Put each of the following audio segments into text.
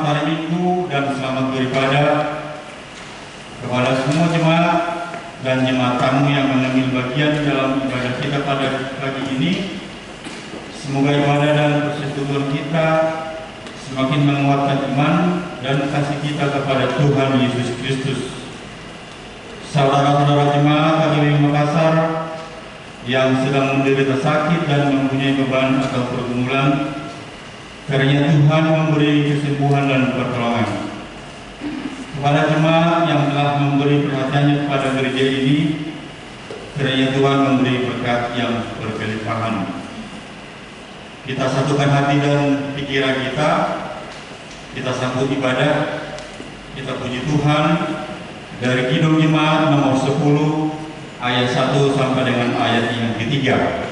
hari Minggu dan selamat beribadah kepada semua jemaat dan jemaat tamu yang mengambil bagian dalam ibadah kita pada pagi ini. Semoga ibadah dan persekutuan kita semakin menguatkan iman dan kasih kita kepada Tuhan Yesus Kristus. Saudara-saudara jemaat HKBP Makassar yang sedang menderita sakit dan mempunyai beban atau pergumulan, kiranya Tuhan memberi kesembuhan dan pertolongan. Kepada jemaat yang telah memberi perhatiannya kepada gereja ini, kiranya Tuhan memberi berkat yang berkelimpahan. Kita satukan hati dan pikiran kita sambut ibadah, kita puji Tuhan dari Kidung Jemaat nomor 10 ayat 1 sampai dengan ayat yang ketiga.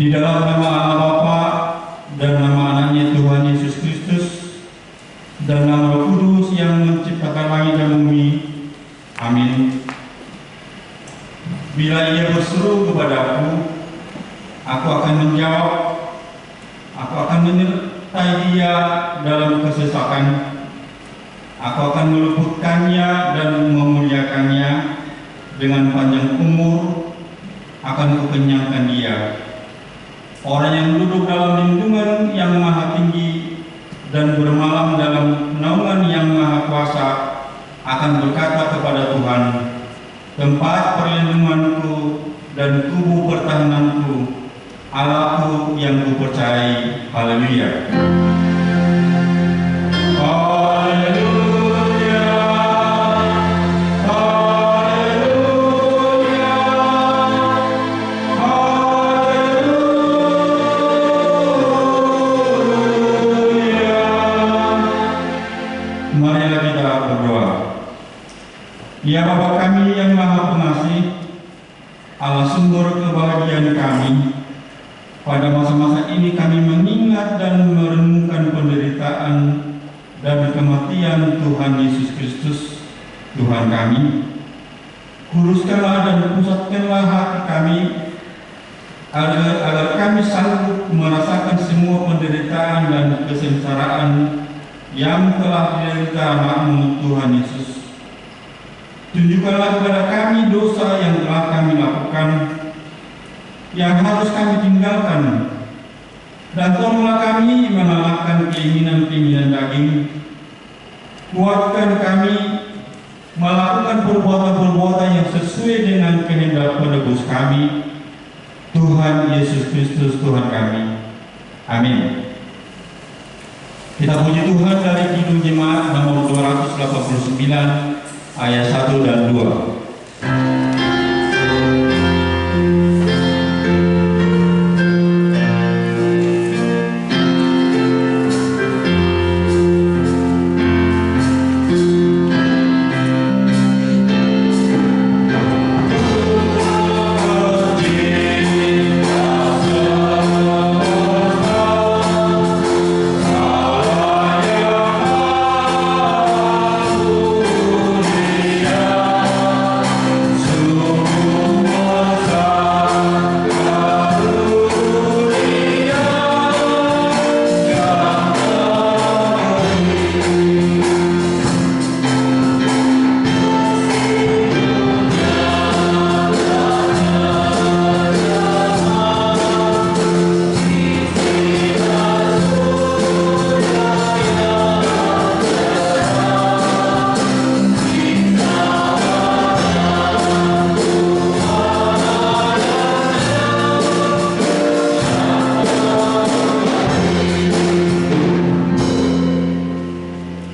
Di dalam nama Allah Bapa dan nama anaknya Tuhan Yesus Kristus dan nama Roh Kudus yang menciptakan langit dan bumi. Amin. Bila ia berseru kepadaku, aku akan menjawab. Aku akan menyertai dia dalam kesesakan. Aku akan meluputkannya dan memuliakannya. Dengan panjang umur akan kukenyangkan dia. Orang yang duduk dalam lindungan yang maha tinggi dan bermalam dalam naungan yang maha kuasa akan berkata kepada Tuhan, tempat perlindunganku dan kubu pertahananku, Allahku yang kupercayai. Haleluya. Ya Bapa kami yang Maha Pengasih, Allah sumber kebahagiaan kami, pada masa-masa ini kami mengingat dan merenungkan penderitaan dan kematian Tuhan Yesus Kristus, Tuhan kami. Kuduskanlah dan pusatkanlah hati kami, agar kami sanggup merasakan semua penderitaan dan kesengsaraan yang telah diderita anakmu Tuhan Yesus. Tunjukkanlah kepada kami dosa yang telah kami lakukan, yang harus kami tinggalkan, dan tolonglah kami mengalahkan keinginan-keinginan daging, Kuatkan kami melakukan perbuatan-perbuatan yang sesuai dengan kehendak penebus kami, Tuhan Yesus Kristus Tuhan kami. Amin. Kita puji Tuhan dari Kidung Jemaat nomor 289 ayat 1 dan 2.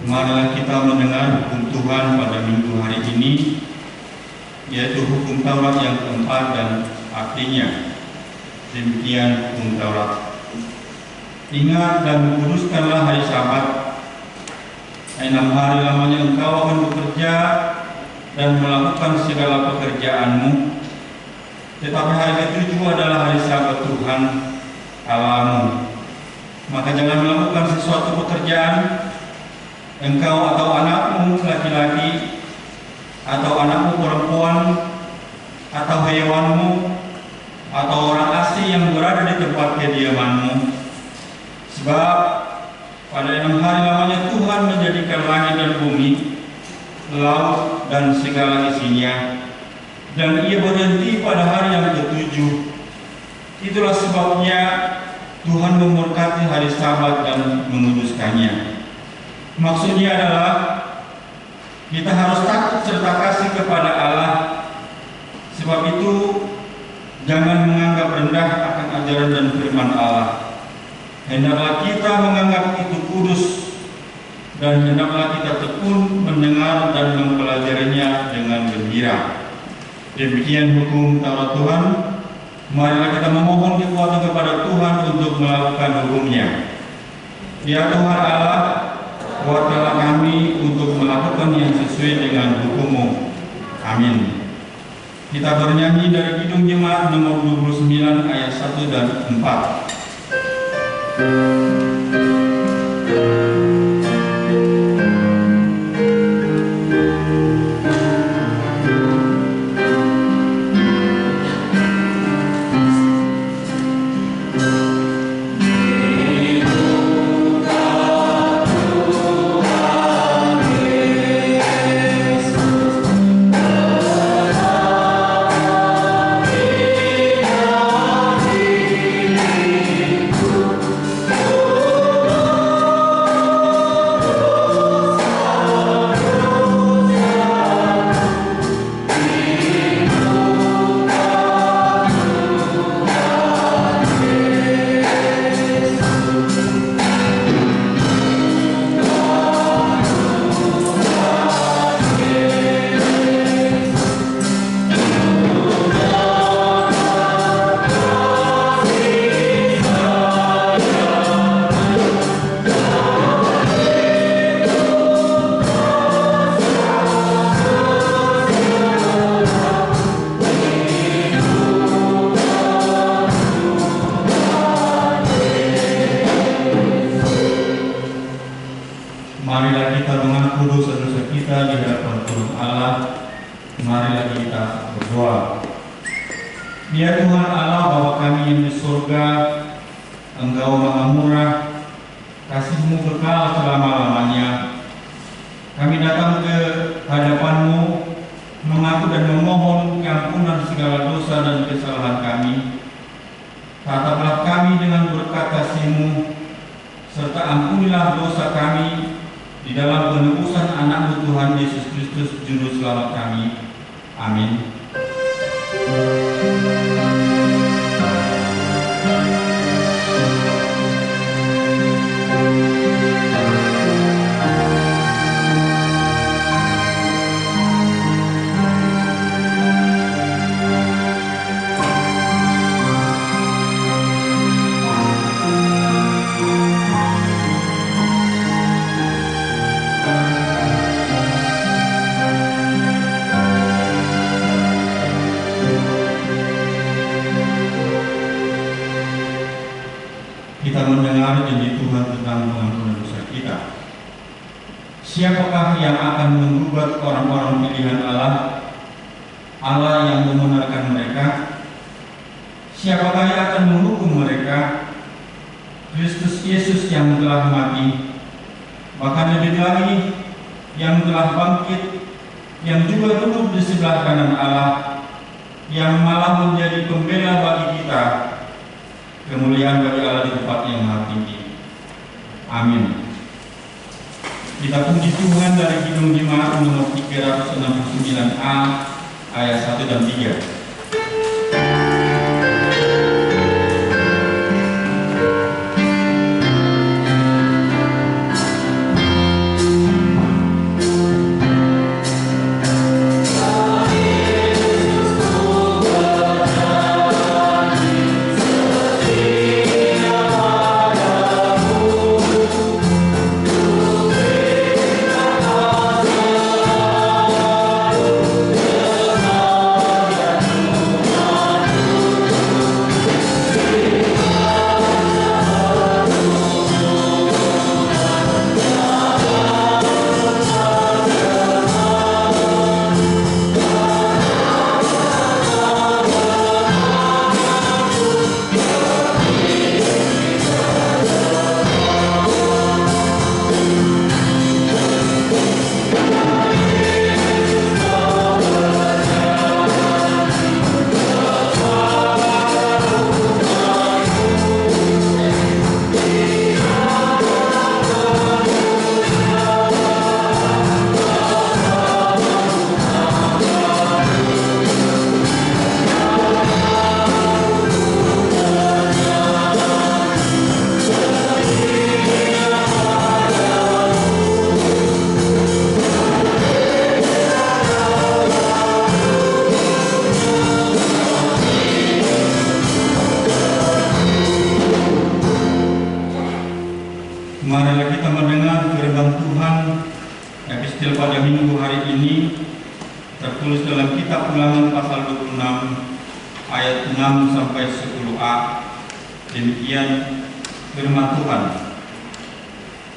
Marilah kita mendengar hukum Tuhan pada minggu hari ini, yaitu hukum Taurat yang keempat dan artinya. Demikian hukum Taurat. Ingat dan kuduskanlah hari Sabat. 6 hari lamanya engkau akan bekerja dan melakukan segala pekerjaanmu. Tetapi hari ke-7 adalah hari Sabat Tuhan Allahmu. Maka jangan melakukan sesuatu pekerjaan, engkau atau anakmu laki-laki, atau anakmu perempuan, atau hewanmu, atau orang asing yang berada di tempat kediamanmu. Sebab pada 6 hari lamanya Tuhan menjadikan langit dan bumi, laut dan segala isinya, dan ia berhenti pada hari yang ke-7. Itulah sebabnya Tuhan memberkati hari Sabat dan menguduskannya. Maksudnya adalah kita harus takut serta kasih kepada Allah. Sebab itu jangan menganggap rendah akan ajaran dan firman Allah. Hendaklah kita menganggap itu kudus, dan hendaklah kita tekun mendengar dan mempelajarinya dengan gembira. Demikian hukum Taurat Tuhan. Marilah kita memohon kekuatan kepada Tuhan untuk melakukan hukumnya. Ya Tuhan Allah, kuatkanlah kami untuk melakukan yang sesuai dengan hukum-Mu. Amin. Kita bernyanyi dari Kidung Jemaat nomor 29 ayat 1 dan 4. Marilah kita mengaku dosa-dosa kita di hadapan Tuhan Allah. Marilah kita berdoa. Ya Tuhan Allah, Bapa kami yang di surga, Engkau Maha Murah, kasih-Mu kekal selama-lamanya. Kami datang ke hadapan-Mu, mengaku dan memohon ampunan segala dosa dan kesalahan kami. Tataplah kami dengan berkat kasih-Mu, serta ampunilah dosa kami di dalam penebusan Anak-Mu Tuhan Yesus Kristus Juru Selamat kami. Amin. Kita mendengar janji Tuhan tentang pengampunan dosa kita. Siapakah yang akan menggugat orang-orang pilihan Allah, Allah yang membenarkan mereka? Siapakah yang akan menghukum mereka? Kristus Yesus yang telah mati, bahkan lebih lagi yang telah bangkit, yang juga duduk di sebelah kanan Allah, yang malah menjadi pembela bagi kita. Kemuliaan bagi Allah di tempat yang maha tinggi. Amin. Kita puji Tuhan dari Kidung Jemaat nomor 369A ayat 1 dan 3. Marilah kita mendengar firman Tuhan epistil pada minggu hari ini tertulis dalam kitab Ulangan pasal 26 ayat 6 sampai 10a. Demikian firman Tuhan.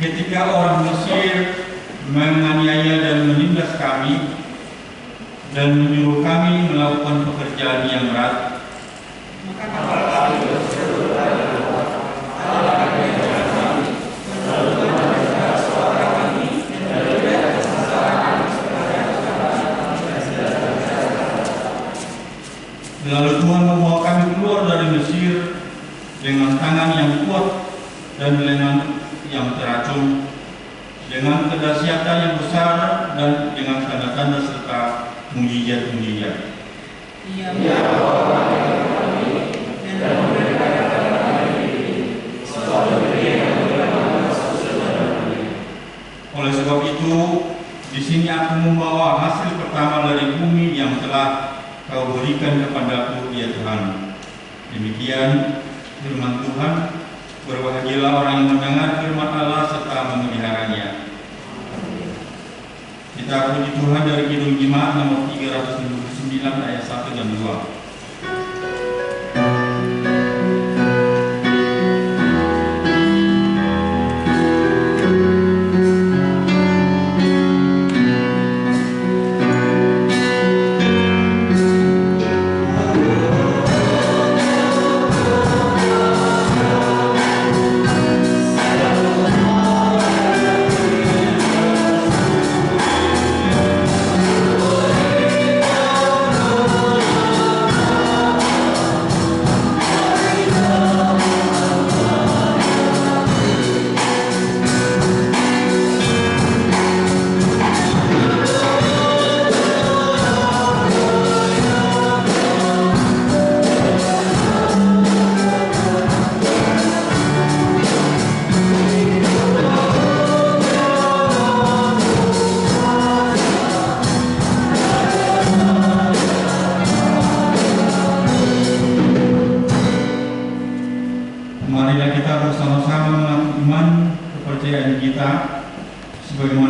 Ketika orang Mesir menganiaya dan menindas kami dan menyuruh kami melakukan pekerjaan yang berat, lalu Tuhan membawa kami keluar dari Mesir dengan tangan yang kuat dan lengan yang teracung, dengan kedahsyatan yang besar dan dengan tanda-tanda serta mujizat-mujizat. Oleh sebab itu, di sini aku membawa hasil pertama dari bumi yang telah Kau berikan kepadaku, ya Tuhan. Demikian firman Tuhan. Berbahagialah orang yang mendengar firman Allah serta memeliharanya. Kita puji Tuhan dari Kidung Jemaat nomor 369 ayat 1 dan 2.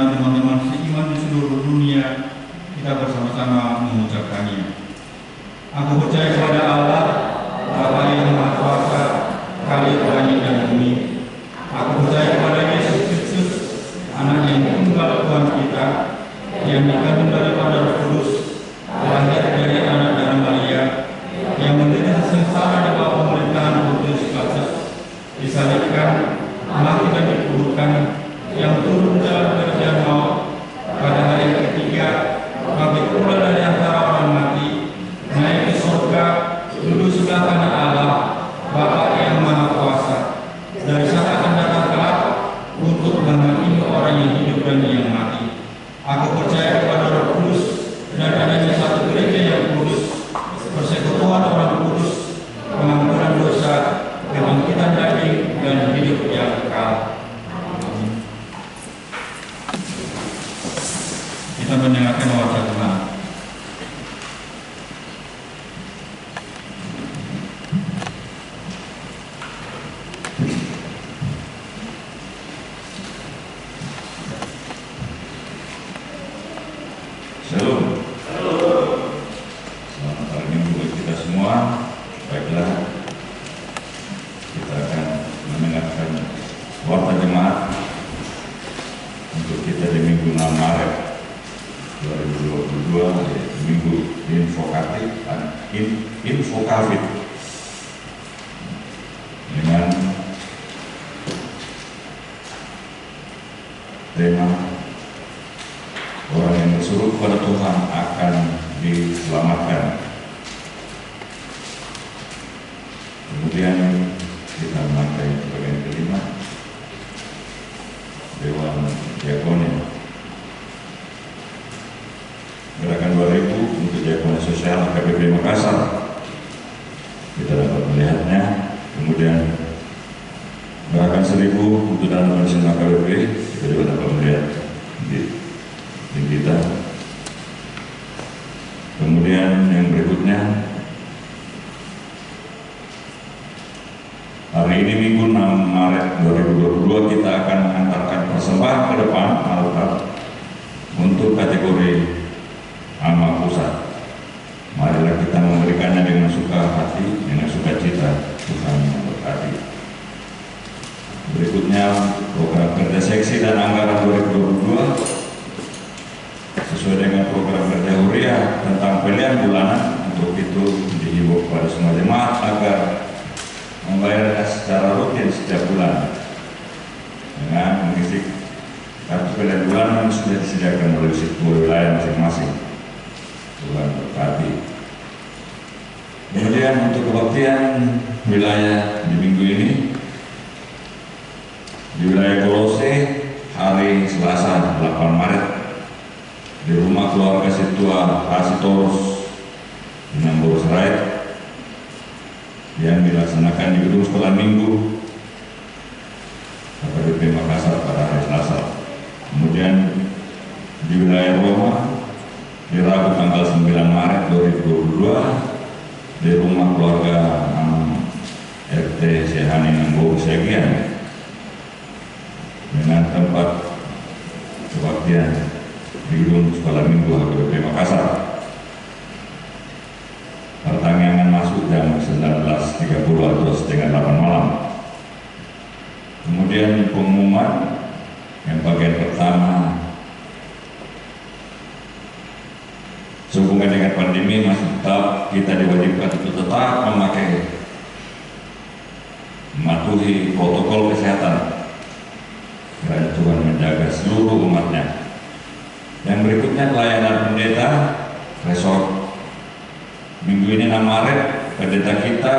bersama teman-teman seiman di seluruh dunia, kita bersama-sama mengucapkannya. Aku percaya kepada Allah, Bapa yang Maha Kuasa, Khalik langit dan bumi. Aku percaya kepada Yesus Kristus, Anak yang tunggal Tuhan kita, yang dikandung daripada Roh Kudus, lahir dari anak darah Maria, yang menderita sengsara di bawah pemerintahan Pontius Pilatus, disalibkan, mati dan dikuburkan, yang turun dalam kerajaan maut, pada hari yang ketiga bangkit pula dari antara orang mati, naik ke surga, duduk sebelah kanan Allah, Bapa yang Maha Kuasa. Dari sana akan datang kelak untuk menghakimi orang yang hidup dan yang mati. Aku percaya kepada Roh Kudus dan adanya satu gereja yang kudus, persekutuan orang kudus, pengampunan dosa, kebangkitan daging dan hidup yang kekal. Amin. Kita mendengarkan wacana Tuhan. Shalom. Selamat hari Minggu buat kita semua. Baiklah, kita akan mendengarkan warta jemaat untuk kita di Minggu 6 Maret 2022, yaitu Minggu Infokatif dan Infokafit, dengan tema orang yang berseru kepada Tuhan akan diselamatkan. Kemudian kita memakai bagian kelima, Dewan Diakonia. Gerakan 2000 untuk Diakonia Sosial KBP Makassar, kita dapat melihatnya. Kemudian gerakan 1000 untuk dana pensiun KBP, kita juga dapat melihat di kita. Kemudian yang berikutnya, hari ini Minggu 6 Maret 2022 kita akan mengantarkan persembahan ke depan altar untuk kategori amal pusat. Marilah kita memberikannya dengan suka hati, dengan sukacita. Tuhan memberkati. Berikutnya program kerja seksi dan anggaran 2022 sesuai dengan program kerja Huria tentang pilihan bulanan. Untuk itu dihimbau kepada semua jemaat agar membayarnya secara rutin setiap bulan dengan mengisi kartu pilihan bulanan yang sudah disediakan oleh wilayah masing-masing. Tuhan berkati. Kemudian untuk kebaktian wilayah di minggu ini, di wilayah Kolose hari Selasa 8 Maret di rumah keluarga Situa Rasitorus di Nambur Serait yang dilaksanakan di gedung sekolah minggu KBP Makassar pada hari Selasa. Kemudian di wilayah Roma di Rabu tanggal 9 Maret 2022 di rumah keluarga RT Sehani Nambur Segian dengan tempat kebaktian di gedung sekolah minggu KBP Makassar. Pertanyaan masuk jam 19.30 atau setengah 8 malam. Kemudian pengumuman yang bagian pertama, sehubungan dengan pandemi masih tetap kita diwajibkan untuk tetap mematuhi protokol kesehatan karena Tuhan menjaga seluruh umatnya. Yang berikutnya pelayanan pendeta resort. Minggu ini 6 Maret pendeta kita,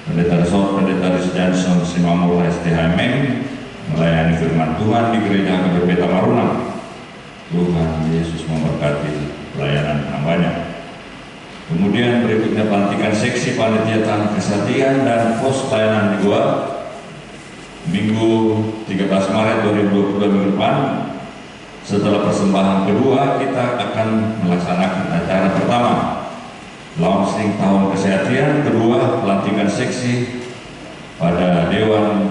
pendeta resort, pendeta Riz Johnson Simamura STHM melayani firman Tuhan di gereja KBP Tamaruna. Tuhan Yesus memberkati pelayanan hambanya. Kemudian berikutnya pelantikan seksi panitia tahan kesatian dan pos pelayanan di Goa Minggu 13 Maret 2022 minggu depan. Setelah persembahan kedua, kita akan melaksanakan acara pertama, launching tahun kesehatan, kedua pelantikan seksi pada Dewan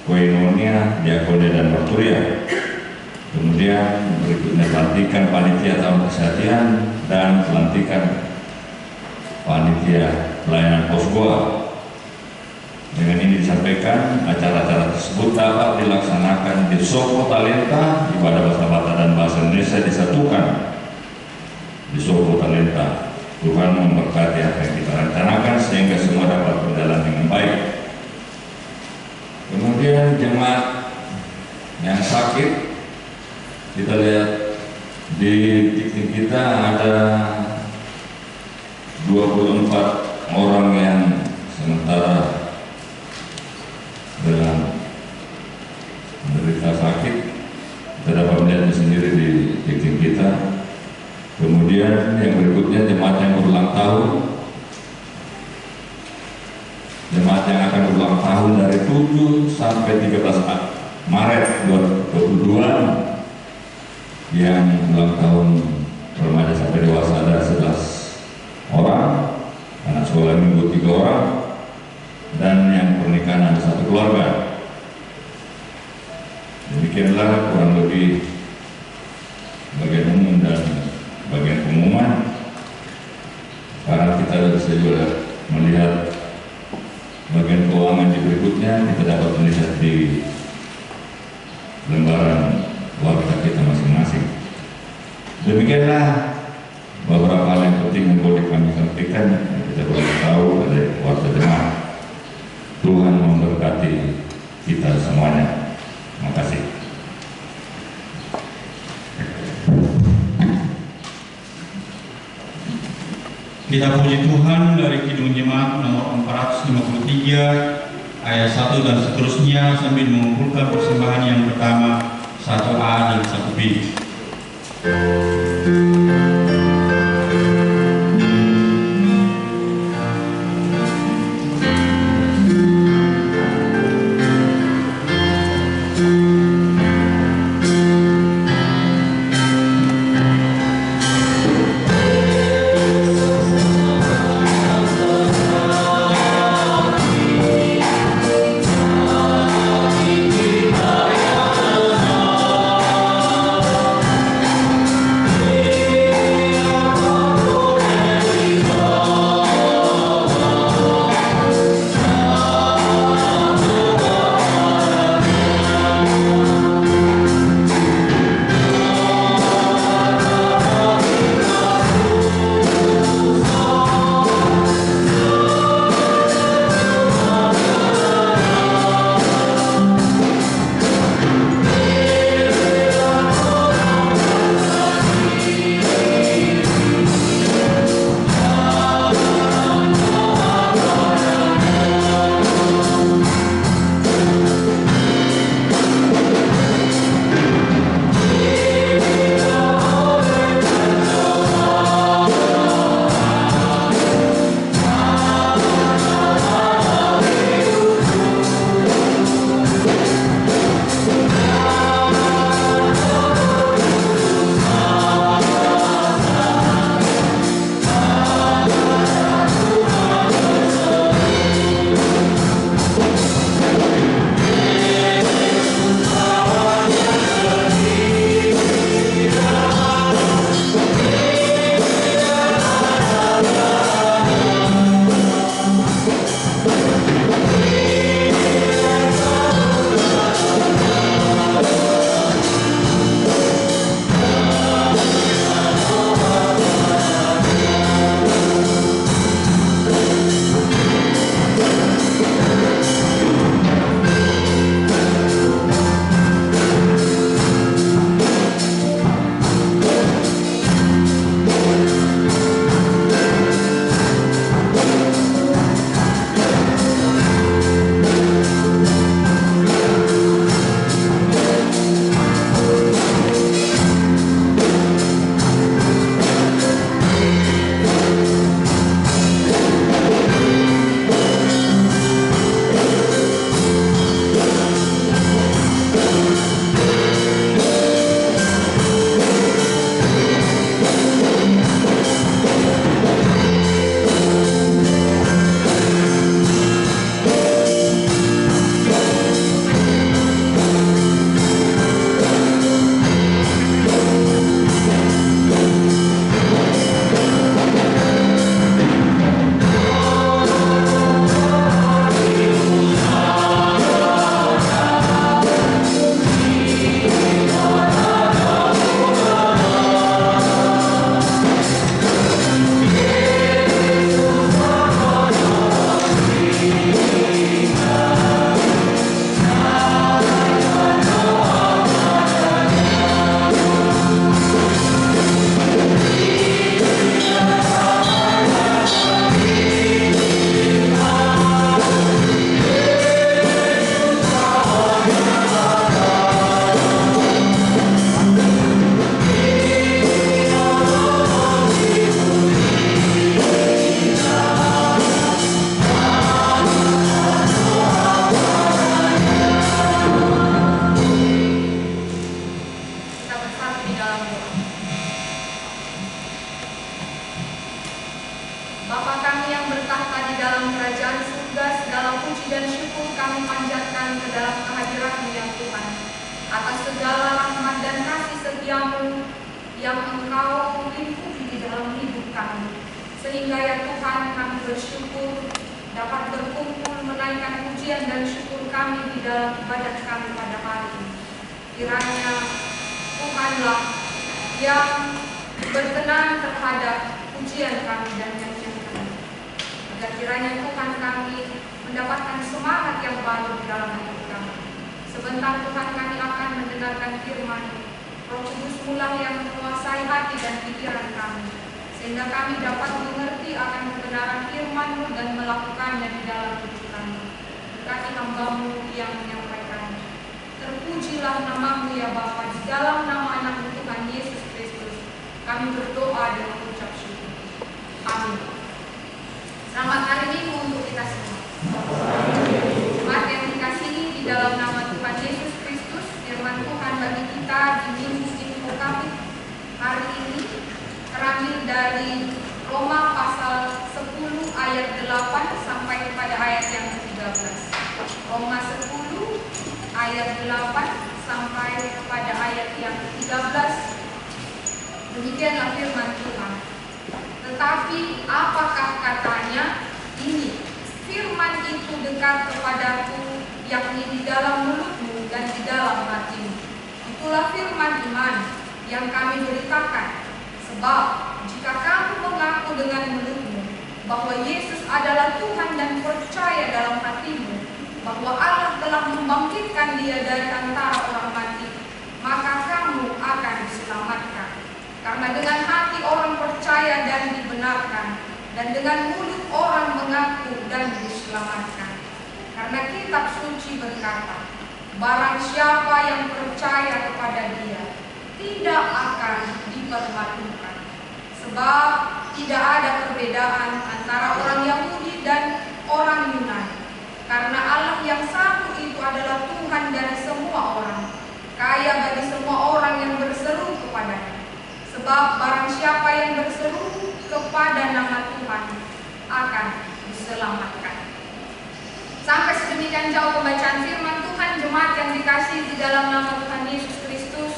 Koinonia, Diakonia dan Marturia. Kemudian berikutnya pelantikan panitia tahun kesehatan dan pelantikan panitia pelayanan posgoa. Dengan ini disampaikan acara-acara tersebut dapat dilaksanakan di Soko Talenta, ibadah bahasa Batak dan bahasa Indonesia disatukan di Soko Talenta. Tuhan memberkati apa yang kita rencanakan sehingga semua dapat berjalan dengan baik. Kemudian jemaat yang sakit, kita lihat di titik kita ada 24 orang yang sementara dalam menderita sakit. Kita dapat melihatnya sendiri di titik kita. Kemudian yang berikutnya jemaat yang berulang tahun, jemaat yang akan berulang tahun dari 7 sampai 13 Maret 2022, yang ulang tahun remaja sampai dewasa ada 11 orang, anak sekolah minggu 3 orang, dan yang pernikahan ada 1 keluarga. Demikianlah kurang lebih bagian umum dan bagian pengumuman. Sekarang kita bisa juga melihat bagian keuangan di berikutnya. Kita dapat melihat di lembaran warga kita masing-masing. Demikianlah beberapa hal yang penting yang boleh kami sampaikan, yang kita boleh tahu oleh warga jemaat. Tuhan memberkati kita semuanya. Terima kasih. Kita puji Tuhan dari Kidung Jemaat nomor 453 ayat 1 dan seterusnya sambil mengumpulkan persembahan yang pertama 1A dan 1B. di dalam doa. Bapa kami yang bertahta di dalam kerajaan surga, segala puji dan syukur kami panjatkan ke dalam kehadiran-Mu ya Tuhan, atas segala rahmat dan kasih setia-Mu yang Engkau limpahkan di dalam hidup kami. Sehingga ya Tuhan, kami bersyukur dapat berkumpul menaikkan pujian dan syukur kami di dalam ibadat kami pada hari ini. Kiranya Tuhanlah yang berkenan terhadap pujian kami dan nyanyian kami. Agar kiranya Tuhan kami mendapatkan semangat yang baru di dalam hidup kami. Sebentar Tuhan kami akan mendengarkan firman-Mu. Roh Kudus mula yang menguasai hati dan pikiran kami, sehingga kami dapat mengerti akan kebenaran firman-Mu dan melakukannya di dalam hidup kami. Berkati hamba-Mu yang menyampaikannya. Terpujilah nama-Mu ya Bapa, di dalam nama anak-Mu Tuhan Yesus Kristus kami berdoa dan mengucap syukur. Amin. Selamat hari Minggu untuk kita semua. Jemaat yang dikasihi di dalam nama Tuhan Yesus Kristus, firman Tuhan bagi kita di Minggu Infokapit hari ini terambil dari Roma pasal 10 ayat 8 sampai kepada ayat yang ke-13. Roma 10 ayat 8 sampai kepada ayat yang ke-13. Demikianlah firman Tuhan. Tetapi apakah katanya? Ini, firman itu dekat kepadaku, yakni di dalam mulutmu dan di dalam hatimu. Itulah firman iman yang kami beritakan. Sebab jika kamu mengaku dengan mulutmu bahwa Yesus adalah Tuhan dan percaya dalam hatimu bahwa Allah telah membangkitkan Dia dari antara orang mati, maka kamu akan diselamatkan. Karena dengan hati orang percaya dan dibenarkan, dan dengan mulut orang mengaku dan diselamatkan. Karena kitab suci berkata, barang siapa yang percaya kepada Dia tidak akan dipermalukan. Sebab tidak ada perbedaan antara orang Yahudi dan orang Yunani. Karena Allah yang satu itu adalah Tuhan dari semua orang, kaya bagi semua orang yang berseru kepada-Nya. Sebab barang siapa yang berseru kepada nama Tuhan akan diselamatkan. Sampai sedemikian jauh pembacaan firman Tuhan. Jemaat yang dikasihi di dalam nama Tuhan Yesus Kristus,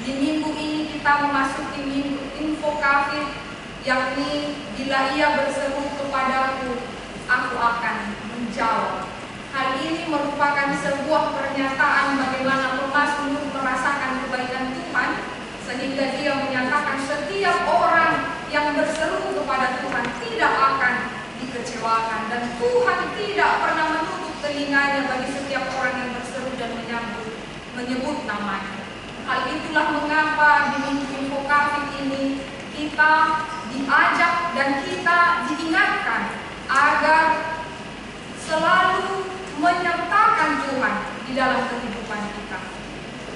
di minggu ini kita memasuki minggu Infokapit, yakni bila ia berseru kepadaku, aku akan menjawab. Hal ini merupakan sebuah pernyataan bagaimana pemazmur merasakan kebaikan Tuhan, sehingga dia menyatakan setiap orang yang berseru kepada Tuhan tidak akan dikecewakan, dan Tuhan tidak pernah menutup telinganya bagi setiap orang yang berseru dan menyebut namanya. Hal itulah mengapa di minggu Infokapit ini kita diajak dan kita diingatkan agar selalu menyertakan Tuhan di dalam kehidupan kita.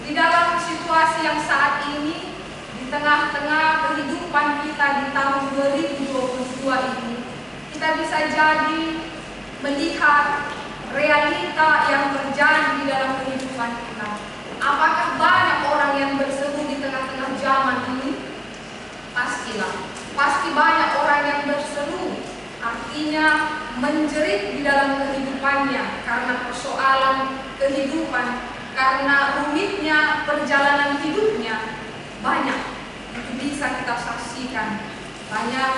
Di dalam situasi yang saat ini, di tengah-tengah kehidupan kita di tahun 2022 ini, kita bisa jadi melihat realita yang terjadi di dalam kehidupan kita. Apakah banyak orang yang berseru di tengah-tengah zaman ini? Pastilah, pasti banyak orang yang berseru, artinya menjerit di dalam kehidupannya karena persoalan kehidupan, karena rumitnya perjalanan hidupnya. Banyak itu bisa kita saksikan. Banyak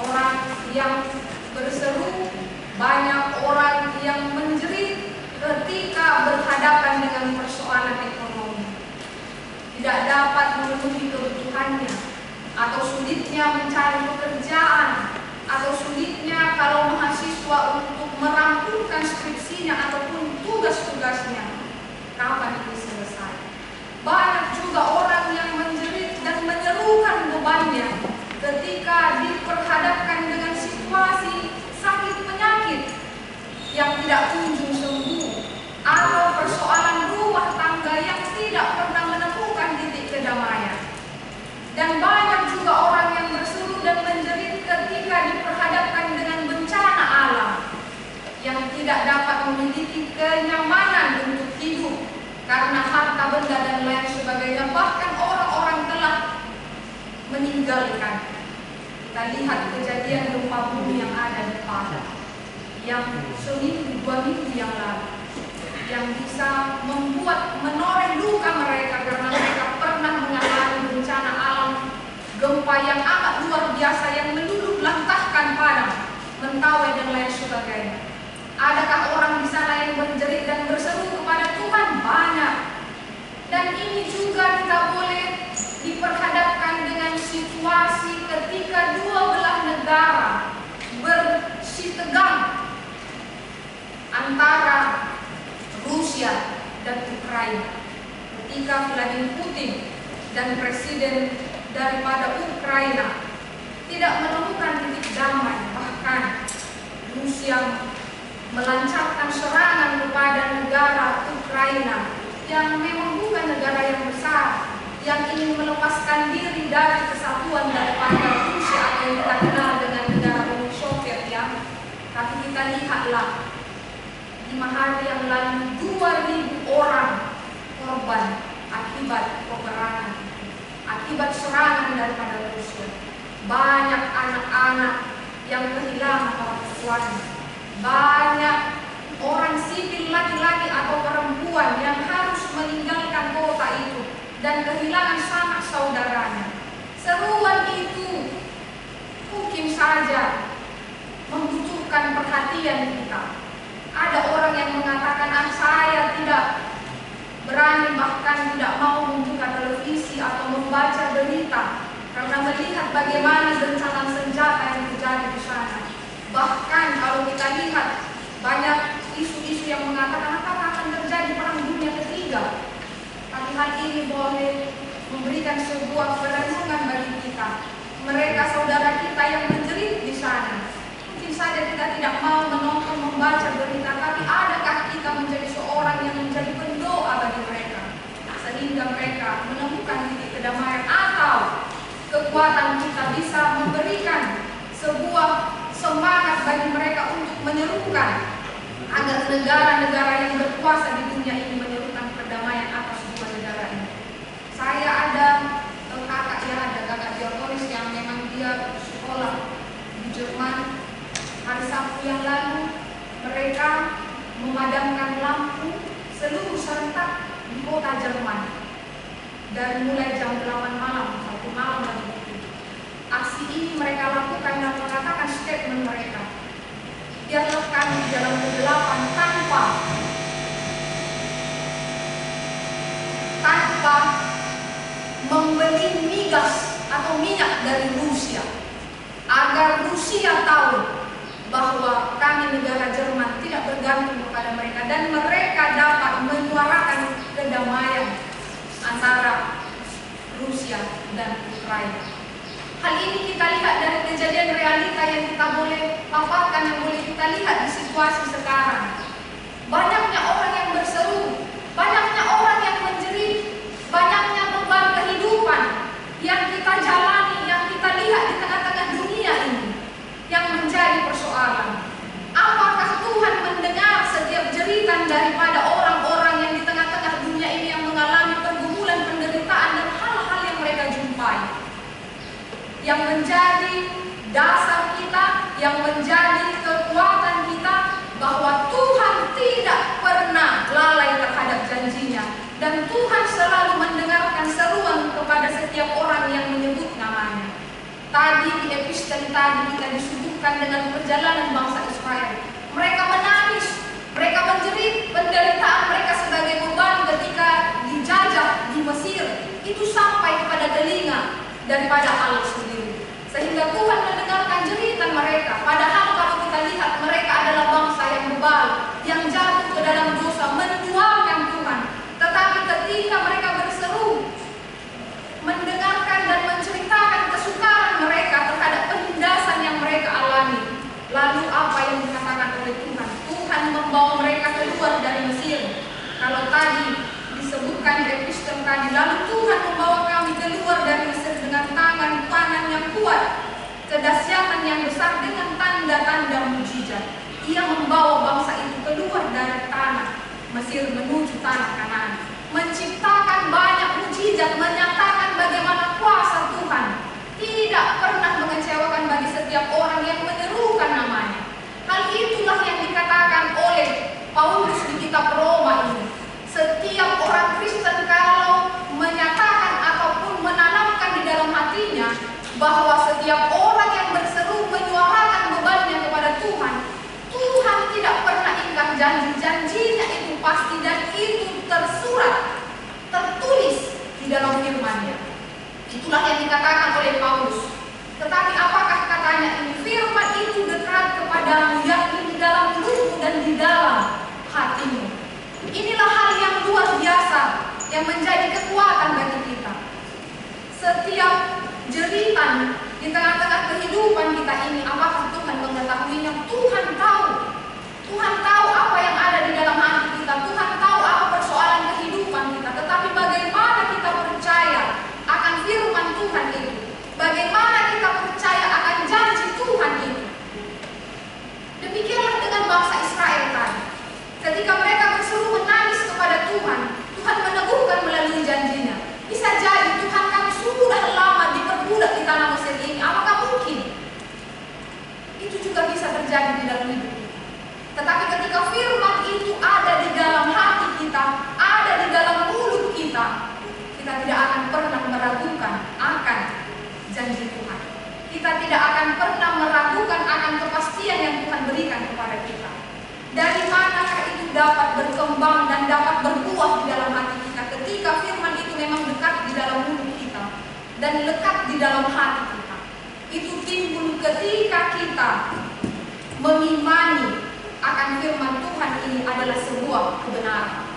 orang yang berseru, banyak orang yang menjerit ketika berhadapan dengan persoalan ekonomi, tidak dapat memenuhi kebutuhannya, atau sulitnya mencari pekerjaan, atau sulitnya kalau mahasiswa untuk merampungkan skripsinya ataupun tugas-tugasnya. Kapan itu selesai? Banyak juga orang yang menjerit dan menyerukan bebannya ketika diperhadapkan dengan situasi sakit penyakit yang tidak kunjung sembuh, atau persoalan rumah tangga yang tidak pernah menemukan titik kedamaian. Dan banyak juga orang yang berseru dan menjerit ketika diperhadapkan dengan bencana alam yang tidak dapat memiliki kenyamanan untuk hidup karena harta benda dan lain sebagainya. Bahkan orang meninggalkan. Kita lihat kejadian gempa bumi yang ada di Padang, yang seminggu 2 minggu yang lalu, yang bisa membuat menoreh luka mereka karena mereka pernah mengalami bencana alam gempa yang amat luar biasa yang meluluh lantahkan Padang, Mentawai dan lain sebagainya. Adakah orang di sana yang berjerit dan berseru kepada Tuhan? Banyak. Dan ini juga kita boleh diperhadapkan dengan situasi ketika dua belah negara bersitegang antara Rusia dan Ukraina. Ketika Vladimir Putin dan presiden daripada Ukraina tidak menemukan titik damai, bahkan Rusia melancarkan serangan kepada negara Ukraina yang memang bukan negara yang besar, yang ingin melepaskan diri dari kesatuan daripada Rusia atau yang kita kenal dengan negara Uni Soviet ya. Tapi kita lihatlah 5 hari yang lalu 2.000 orang korban akibat peperangan, akibat serangan daripada Rusia. Banyak anak-anak yang kehilangan orang tuanya, banyak orang sipil laki-laki atau perempuan yang harus meninggalkan kota itu dan kehilangan sanak saudaranya. Seruan itu mungkin saja membutuhkan perhatian kita. Ada orang yang mengatakan, saya tidak berani, bahkan tidak mau membuka televisi atau membaca berita karena melihat bagaimana gencatan senjata yang terjadi di sana. Bahkan kalau kita lihat banyak isu-isu yang mengatakan apakah akan terjadi perang dunia ketiga. Tapi hal ini boleh memberikan sebuah perenungan bagi kita. Mereka saudara kita yang menjerit di sana. Mungkin saja kita tidak mau menonton, membaca berita, tapi adakah kita menjadi seorang yang menjadi pendoa bagi mereka, sehingga mereka menemukan titik kedamaian, atau kekuatan kita bisa memberikan sebuah semangat bagi mereka untuk menyerukan agar negara-negara yang berkuasa di dunia ini menyerukan perdamaian atas sebuah negara ini. Saya ada kakak diakonis yang memang dia sekolah di Jerman. Hari Sabtu yang lalu mereka memadamkan lampu seluruh serentak di kota Jerman dari mulai jam 8 malam sampai malam begitu. Aksi ini mereka lakukan dan mengatakan statement mereka, biarlah kami di dalam kegelapan tanpa membeli migas atau minyak dari Rusia, agar Rusia tahu bahwa kami negara Jerman tidak bergantung kepada mereka dan mereka dapat menyuarakan kedamaian antara Rusia dan Ukraina. Hal ini kita lihat dari kejadian realita yang kita boleh paparkan, yang boleh kita lihat di situasi sekarang. Banyaknya orang yang berseru, banyaknya orang yang menjerit, banyaknya beban kehidupan yang kita jalani, yang kita lihat di tengah-tengah dunia ini, yang menjadi persoalan. Apakah Tuhan mendengar setiap jeritan daripada orang-orang yang di tengah-tengah dunia ini yang mengalami pergumulan, penderitaan dan hal-hal yang mereka jumpai? Yang menjadi dasar kita, yang menjadi kekuatan kita, bahwa Tuhan tidak pernah lalai terhadap janjinya, dan Tuhan selalu mendengarkan seruan kepada setiap orang yang menyebut namanya. Tadi di epistel tadi kita disuguhkan dengan perjalanan bangsa Israel. Mereka menangis, mereka menjerit, penderitaan mereka sebagai beban ketika dijajah di Mesir itu sampai kepada telinga daripada Allah sendiri, sehingga Tuhan mendengarkan jeritan mereka. Padahal kalau kita lihat, mereka adalah bangsa yang bebal, yang jatuh ke dalam dosa, menduakan Tuhan. Tetapi ketika mereka berseru, mendengarkan dan menceritakan kesukaran mereka terhadap penindasan yang mereka alami, lalu apa yang dikatakan oleh Tuhan? Tuhan membawa mereka keluar dari Mesir. Kalau tadi disebutkan di epistel tadi, lalu Tuhan membawa kami keluar dari Mesir dengan tangan yang kuat, kedahsyatan yang besar dengan tanda-tanda mujizat. Ia membawa bangsa itu keluar dari tanah Mesir menuju tanah Kanaan, menciptakan banyak mujizat, menyatakan bagaimana kuasa Tuhan. Tidak Paulus di kitab Roma ini, setiap orang Kristen kalau menyatakan ataupun menanamkan di dalam hatinya bahwa setiap orang yang berseru menyuarakan bebannya kepada Tuhan, Tuhan tidak pernah ingkar janji-janjinya itu pasti dan itu tersurat, tertulis di dalam firman-Nya. Itulah yang dikatakan oleh Paulus. Tetapi apakah katanya ini? Firman itu dekat kepadamu, yakni di dalam mulutmu dan di dalam hatimu. Inilah hal yang luar biasa yang menjadi kekuatan bagi kita. Setiap jeritan di tengah-tengah kehidupan kita ini, apakah Tuhan mengetahuinya? Tuhan tahu. Tuhan tahu apa yang ada di dalam hati kita. Tuhan tahu apa persoalan kehidupan kita. Tetapi bagaimana kita percaya akan firman Tuhan itu? Bagaimana kita percaya akan janji Tuhan itu? Demikianlah dengan bangsa Israel tadi. Ketika mereka berseru menangis kepada Tuhan, Tuhan meneguhkan melalui janjinya. Bisa jadi Tuhan, kami sudah lama diperbudak di tanah Mesir ini. Apakah mungkin? Itu juga bisa terjadi di dalam hidup kita. Tetapi ketika firman itu ada di dalam hati kita, ada di dalam mulut kita, kita tidak akan pernah meragukan akan janji Tuhan. Kita tidak akan pernah meragukan akan kepastian yang Tuhan berikan kepada kita. Dari manakah itu dapat berkembang dan dapat berbuah di dalam hati kita ketika firman itu memang dekat di dalam mulut kita dan lekat di dalam hati kita. Itu timbul ketika kita mengimani akan firman Tuhan ini adalah sebuah kebenaran.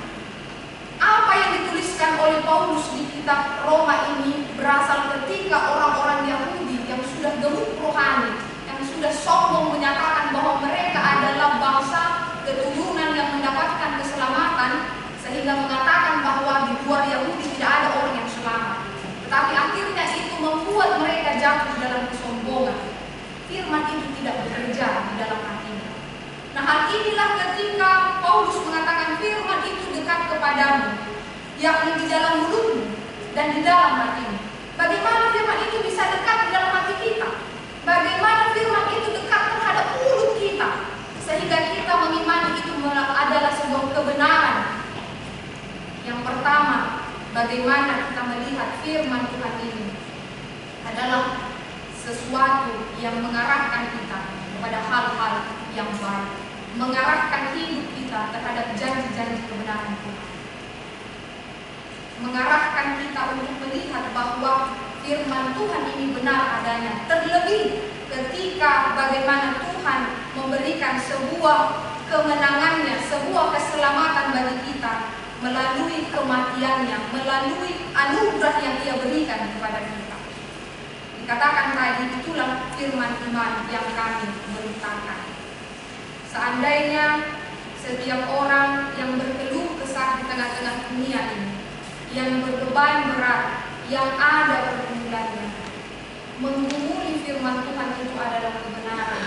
Apa yang dituliskan oleh Paulus di kitab Roma ini berasal ketika orang-orang Yahudi yang sudah gemuk rohani, yang sudah sombong menyatakan bahwa mereka adalah bangsa keturunan yang mendapatkan keselamatan, sehingga mengatakan bahwa di luar Yahudi tidak ada orang yang selamat. Tetapi akhirnya itu membuat mereka jatuh dalam kesombongan. Firman itu tidak bekerja di dalam hatinya. Nah, hal inilah ketika Paulus mengatakan firman itu dekat kepadamu, yakni di dalam mulutmu dan di dalam hatimu. Bagaimana firman itu bisa dekat di dalam hati kita? Bagaimana firman itu dekat terhadap mulut kita sehingga kita mengimani itu adalah sebuah kebenaran? Yang pertama, bagaimana kita melihat firman Tuhan ini adalah sesuatu yang mengarahkan kita kepada hal-hal yang baik, mengarahkan hidup kita terhadap janji-janji kebenaran Tuhan, mengarahkan kita untuk melihat bahwa firman Tuhan ini benar adanya. Terlebih ketika bagaimana Tuhan memberikan sebuah kemenangannya, sebuah keselamatan bagi kita melalui kematiannya, melalui anugerah yang Ia berikan kepada kita. Dikatakan tadi, itulah firman iman yang kami beritakan. Seandainya setiap orang yang berkeluh kesah di tengah-tengah dunia ini, yang berbeban berat, yang ada pergumulannya, menggumuli firman Tuhan itu adalah kebenaran,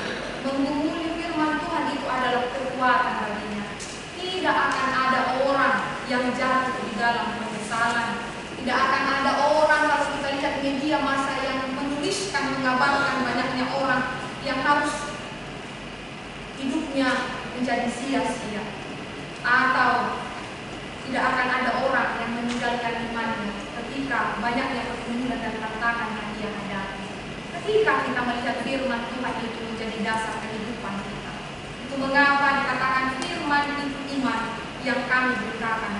menggumuli firman Tuhan itu adalah kekuatan baginya. Tidak akan ada orang yang jatuh di dalam penyesalan. Tidak akan ada orang, kalau kita lihat media massa yang menuliskan, mengabarkan banyaknya orang yang harus hidupnya menjadi sia-sia, atau tidak akan ada orang yang meninggalkan imannya ketika banyaknya pergumulan dan tantangan yang dia hadapi. Ketika kita melihat firman Tuhan itu menjadi dasar kehidupan kita, itu mengapa dikatakan firman itu iman yang kami beritakan.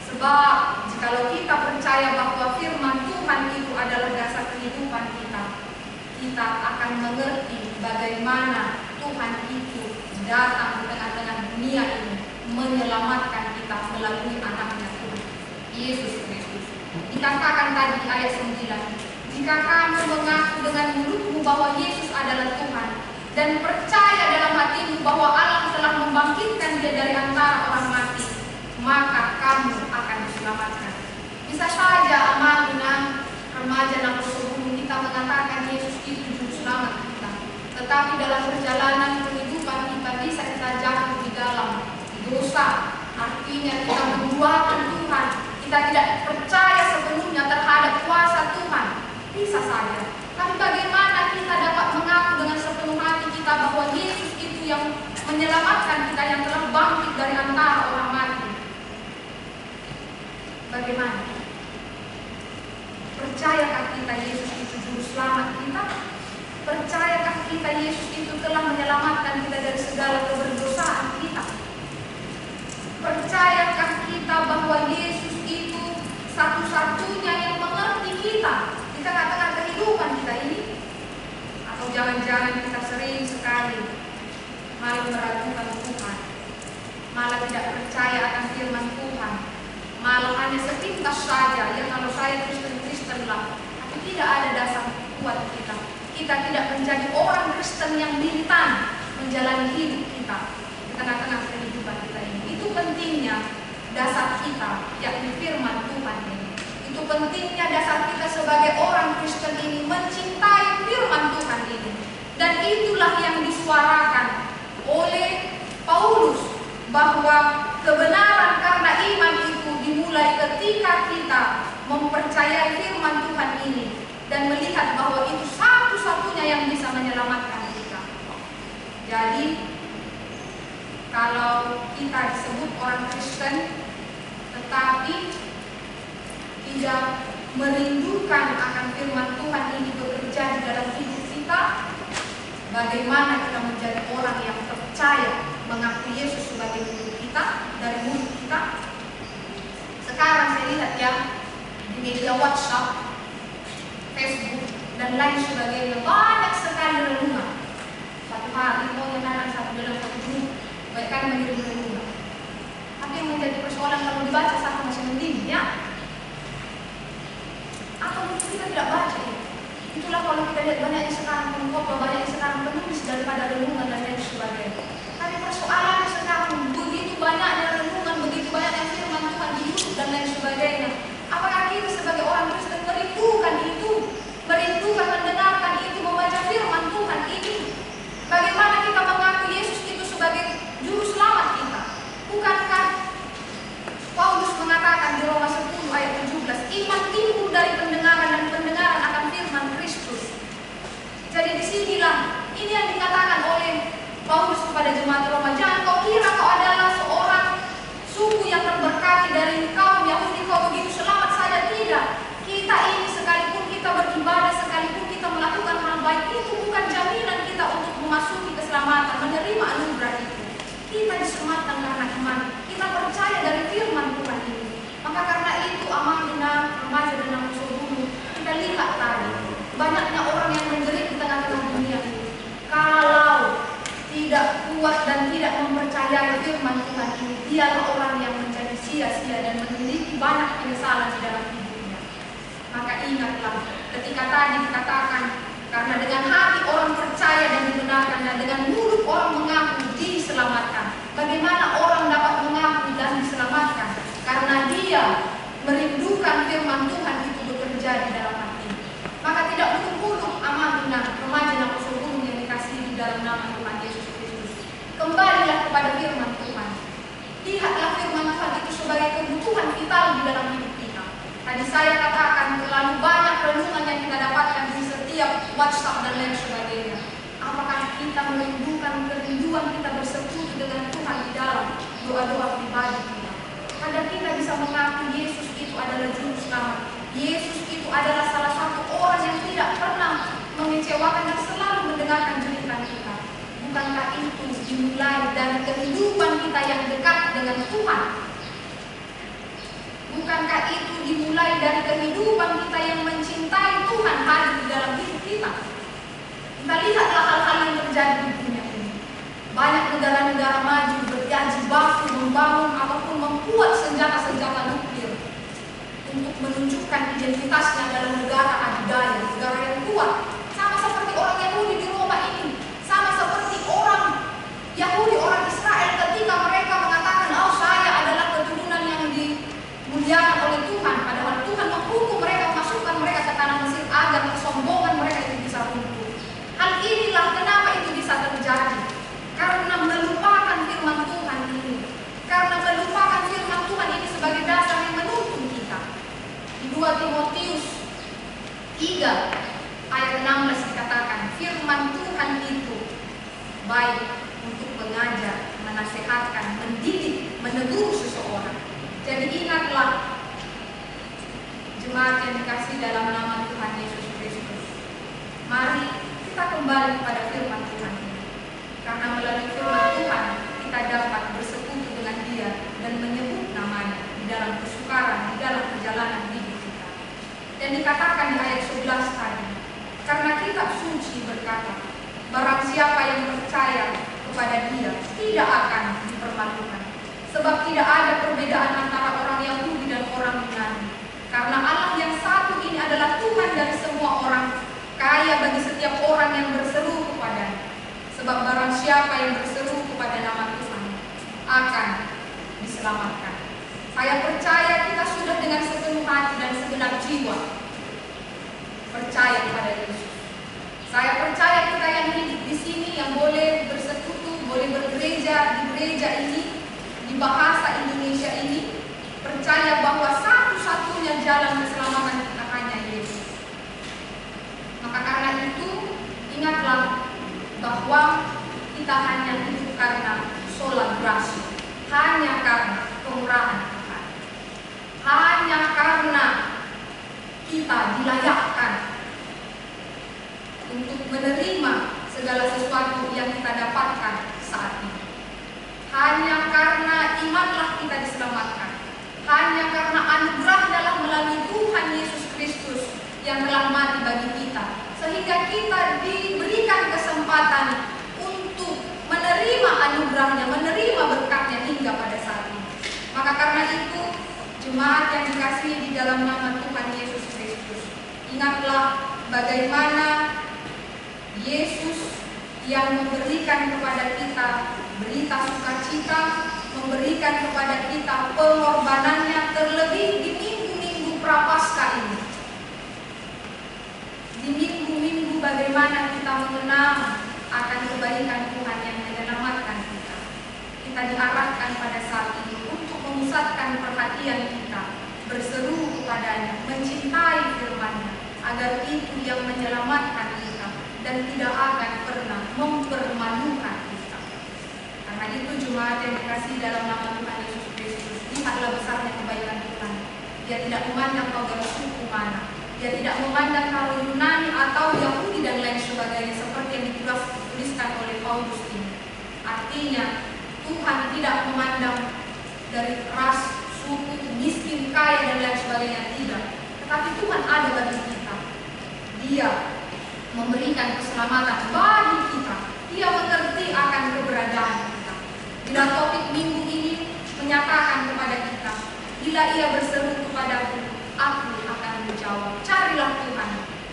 Sebab jikalau kita percaya bahwa firman Tuhan itu adalah dasar kehidupan kita, kita akan mengerti bagaimana Tuhan itu datang di tengah-tengah dunia ini menyelamatkan kita melalui anaknya Tuhan Yesus Kristus. Dikatakan tadi di ayat 9, jika kamu mengaku dengan mulutmu bahwa Yesus adalah Tuhan dan percaya dalam hatimu bahwa Allah telah membangkitkan Dia dari antara orang mati, maka kamu akan diselamatkan. Bisa saja amanah remaja dan sebelum kita mengatakan Yesus itu juru selamat kita, tetapi dalam perjalanan kehidupan kita bisa kita jatuh di dalam dosa. Artinya kita menduakan Tuhan, kita tidak percaya sepenuhnya terhadap kuasa Tuhan. Bisa saja. Tapi bagaimana kita dapat mengaku dengan sepenuh hati kita bahwa Yesus itu yang menyelamatkan kita, yang telah bangkit dari antara Percayakah kita Yesus itu juru selamat kita? Percayakah kita Yesus itu telah menyelamatkan kita dari segala keberdosaan kita? Percayakah kita bahwa Yesus itu satu-satunya yang mengerti kita di tengah-tengah kehidupan kita ini? Atau jangan-jangan kita sering sekali malah meragukan Tuhan, malah tidak percaya akan firman Tuhan, malah hanya sepintas saja, ya kalau saya Kristen lah, tapi tidak ada dasar kuat kita. Kita tidak menjadi orang Kristen yang militan menjalani hidup kita di tengah-tengah kehidupan kita ini. Itu pentingnya dasar kita, yakni firman Tuhan ini. Itu pentingnya dasar kita sebagai orang Kristen ini mencintai firman Tuhan ini. Dan itulah yang disuarakan oleh Paulus, bahwa kebenaran karena iman itu dimulai ketika kita mempercayai firman Tuhan ini dan melihat bahwa itu satu-satunya yang bisa menyelamatkan kita. Jadi kalau kita disebut orang Kristen tetapi tidak merindukan akan firman Tuhan ini bekerja di dalam hidup kita, bagaimana kita menjadi orang yang percaya mengakui Yesus sebagai Guru kita dari mulut kita? Sekarang saya lihat ya di media WhatsApp, Facebook dan lain sebagainya banyak sekali renungan. Satu hari mau yang satu dalam satu grup baik kan mengirim renungan. Tapi yang menjadi persoalan kalau dibaca satu masih mending ya. Atau mungkin kita tidak baca ya. Itulah kalau kita lihat banyaknya sekarang pengkhotbah, banyaknya sekarang penulis daripada renungan dan lain sebagainya. Tapi persoalannya sekarang begitu banyaknya renungan, begitu banyaknya firman Tuhan di YouTube dan lain sebagainya. Apakah kita sebagai orang Kristen merindukan itu, merindukan mendengarkan itu, membaca firman Tuhan ini? Bagaimana kita mengaku Yesus itu sebagai juru selamat kita? Bukankah Paulus mengatakan di Roma 10 ayat 17, iman timbul dari pendengaran dan pendengaran akan firman Kristus. Jadi disinilah ini yang dikatakan oleh Paulus kepada jemaat Roma, jangan kau kira kau adalah seorang suku yang terberkati dari kaum Yahudi, kau begitu selamat saja. Tidak. Kita ini sekalipun kita beribadah, sekalipun kita melakukan hal baik, itu bukan jaminan kita untuk memasuki keselamatan, menerima anugerah itu. Kita diselamatkan karena iman. Kita percaya dari firman Tuhan ini. Maka karena itu amanina remaja dan anak dulu kita lihat tadi banyaknya orang yang menjerit di tengah-tengah dunia ini. Kalau tidak kuat dan tidak mempercayai firman Tuhan ini, dialah orang yang menjadi sia-sia dan memiliki banyak penyesalan di dalam hidupnya. Maka ingatlah ketika tadi dikatakan karena dengan hati orang percaya dan dibenarkan dan dengan mulut orang mengaku diselamatkan. Bagaimana orang dapat mengaku dan diselamatkan? Karena dia merindukan firman Tuhan itu bekerja di dalam hati. Maka tidak muluk-muluk amanah remaja dan usul yang dikasihi di dalam nama Tuhan Yesus Kristus. Kembalilah kepada firman Tuhan. Lihatlah firman Tuhan itu sebagai kebutuhan vital di dalam hidup kita. Tadi saya katakan terlalu banyak renungan yang kita dapatkan di setiap WhatsApp dan lain sebagainya. Apakah kita merindukan kerinduan kita bersekutu dengan Tuhan di dalam doa-doa pribadi kita? Agar kita bisa mengaku Yesus itu adalah juru selamat. Yesus itu adalah salah satu orang yang tidak pernah mengecewakan dan selalu mendengarkan jeritan kita. Bukankah itu dimulai dari kehidupan kita yang dekat dengan Tuhan? Bukankah itu dimulai dari kehidupan kita yang mencintai Tuhan hadir di dalam hidup kita? Kita lihatlah hal-hal yang terjadi di dunia ini. Banyak negara-negara maju berjanji baku membangun ataupun membuat senjata-senjata nuklir untuk menunjukkan identitasnya adalah negara adidaya, negara yang kuat. Sama seperti orang Yahudi di Roma ini, sama seperti orang Yahudi, orang Israel ketika mereka mengatakan, oh saya adalah keturunan yang dimuliakan oleh Tuhan, padahal Tuhan menghukum mereka, memasukkan mereka ke tanah Mesir agar kesombongan mereka itu bisa runtuh. Hal inilah kenapa itu bisa terjadi, karena melupakan firman Tuhan ini, karena melupakan firman Tuhan ini sebagai dasar yang menuntun kita. Di 2 Timotius 3 ayat 16 dikatakan, firman Tuhan itu baik untuk mengajar, menasihatkan, mendidik, menegur seseorang. Jadi ingatlah Jemaat yang dikasihi dalam nama Tuhan Yesus Kristus, mari kita kembali kepada firman Tuhan ini. Karena melalui firman Tuhan kita dapat bersekutu dengan Dia dan menyebut namanya di dalam kesukaran, di dalam perjalanan hidup kita. Dan dikatakan di ayat 11 tadi, karena kitab suci berkata, barang siapa yang percaya kepada Dia tidak akan dipermalukan. Sebab tidak ada perbedaan antara orang Yahudi dan orang Yunani. Karena Allah yang satu ini adalah Tuhan dari semua orang, kaya bagi setiap orang yang berseru kepadanya. Sebab barang siapa yang berseru kepada nama Tuhan akan diselamatkan. Saya percaya kita sudah dengan sepenuh hati dan segenap jiwa percaya kepada Yesus. Saya percaya kita yang hidup di sini, yang boleh bersekutu, boleh bergereja di gereja ini, di bahasa Indonesia ini, percaya bahwa satu-satunya jalan keselamatan kita hanya Yesus. Maka karena itu, ingatlah bahwa kita hanya hidup karena sola gratia, hanya karena kemurahan Tuhan, hanya karena kita dilayakkan untuk menerima segala sesuatu yang kita dapatkan saat ini. Hanya karena imanlah kita diselamatkan. Hanya karena anugerah dalam melalui Tuhan Yesus Kristus yang telah mati bagi kita, sehingga kita diberikan kesempatan untuk menerima anugerahnya, menerima berkatnya hingga pada saat ini. Maka karena itu, jemaat yang dikasihi di dalam nama Tuhan Yesus Kristus, ingatlah bagaimana Yesus yang memberikan kepada kita berita sukacita, memberikan kepada kita pengorbanannya, terlebih di minggu-minggu Prapaskah ini. Di minggu-minggu bagaimana kita mengenal akan kebaikan Tuhan yang menyelamatkan kita. Kita diarahkan pada saat ini untuk memusatkan perhatian kita, berseru kepadanya, mencintai firman-Nya, agar itu yang menyelamatkan kita dan tidak akan pernah mempermalukan kita. Karena itu jemaat yang dikasihi dalam nama Tuhan Yesus Kristus, lihatlah besarnya kebaikan Tuhan. Dia tidak memandang kau dari suku mana, Dia tidak memandang kau Yunani atau Yahudi dan lain sebagainya, seperti yang dituliskan oleh Paulus ini. Artinya Tuhan tidak memandang dari ras, suku, miskin, kaya dan lain sebagainya, tidak. Tetapi Tuhan ada bagi kita. Dia memberikan keselamatan bagi kita. Dia mengerti akan keberadaan kita. Bila topik minggu ini menyatakan kepada kita, bila ia berseru kepadaku, aku akan menjawab. Carilah Tuhan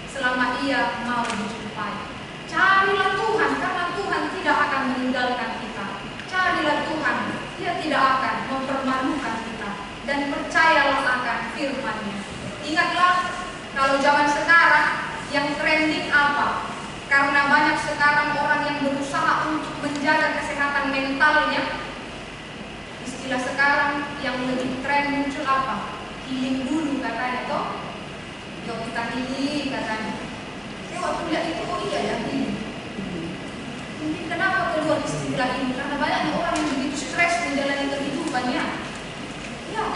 selama ia mau dijumpai. Carilah Tuhan karena Tuhan tidak akan meninggalkan kita. Carilah Tuhan, Dia tidak akan mempermalukan kita. Dan percayalah akan firman-Nya. Ingatlah, kalau zaman sekarang yang trending apa? Karena banyak sekarang orang yang berusaha untuk menjaga kesehatan mentalnya. Istilah sekarang yang lebih tren muncul apa? Healing dulu katanya, toh? Yuk kita healing katanya. Saya waktu lihat itu, oh iya ya healing. Ini kenapa keluar istilah ini? Karena banyaknya orang yang begitu stres menjalani kehidupannya. Ya,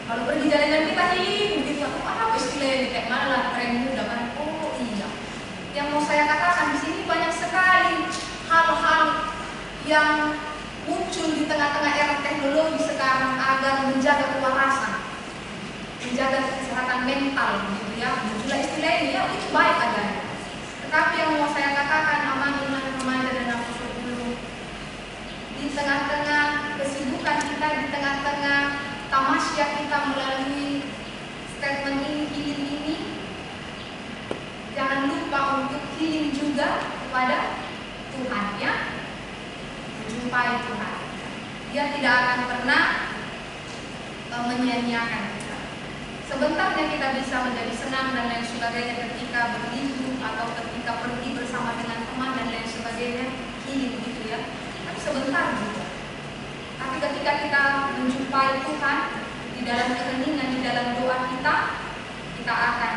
kalau pergi jalan-jalan kita healing, begitu apa istilah ini? Kayak mana lah tren muda kan? Oh iya. Yang mau saya katakan di sini banyak sekali hal-hal yang muncul di tengah-tengah era teknologi sekarang agar menjaga kewarasan, menjaga kesehatan mental, gitu ya. Muncullah istilah ini, ya itu baik adanya. Tetapi yang mau saya katakan, aman-aman remaja dan anak sebelum, di tengah-tengah kesibukan kita, di tengah-tengah tamasya kita melalui statement ini, healing ini, jangan lupa untuk healing juga kepada Tuhan, ya. Menjumpai Tuhan. Dia tidak akan pernah menyia-nyiakan kita. Sebentarnya kita bisa menjadi senang dan lain sebagainya ketika berlindung atau ketika pergi bersama dengan teman dan lain sebagainya, healing gitu ya. Tapi sebentar juga. Tapi ketika kita menjumpai Tuhan di dalam keheningan, di dalam doa kita, kita akan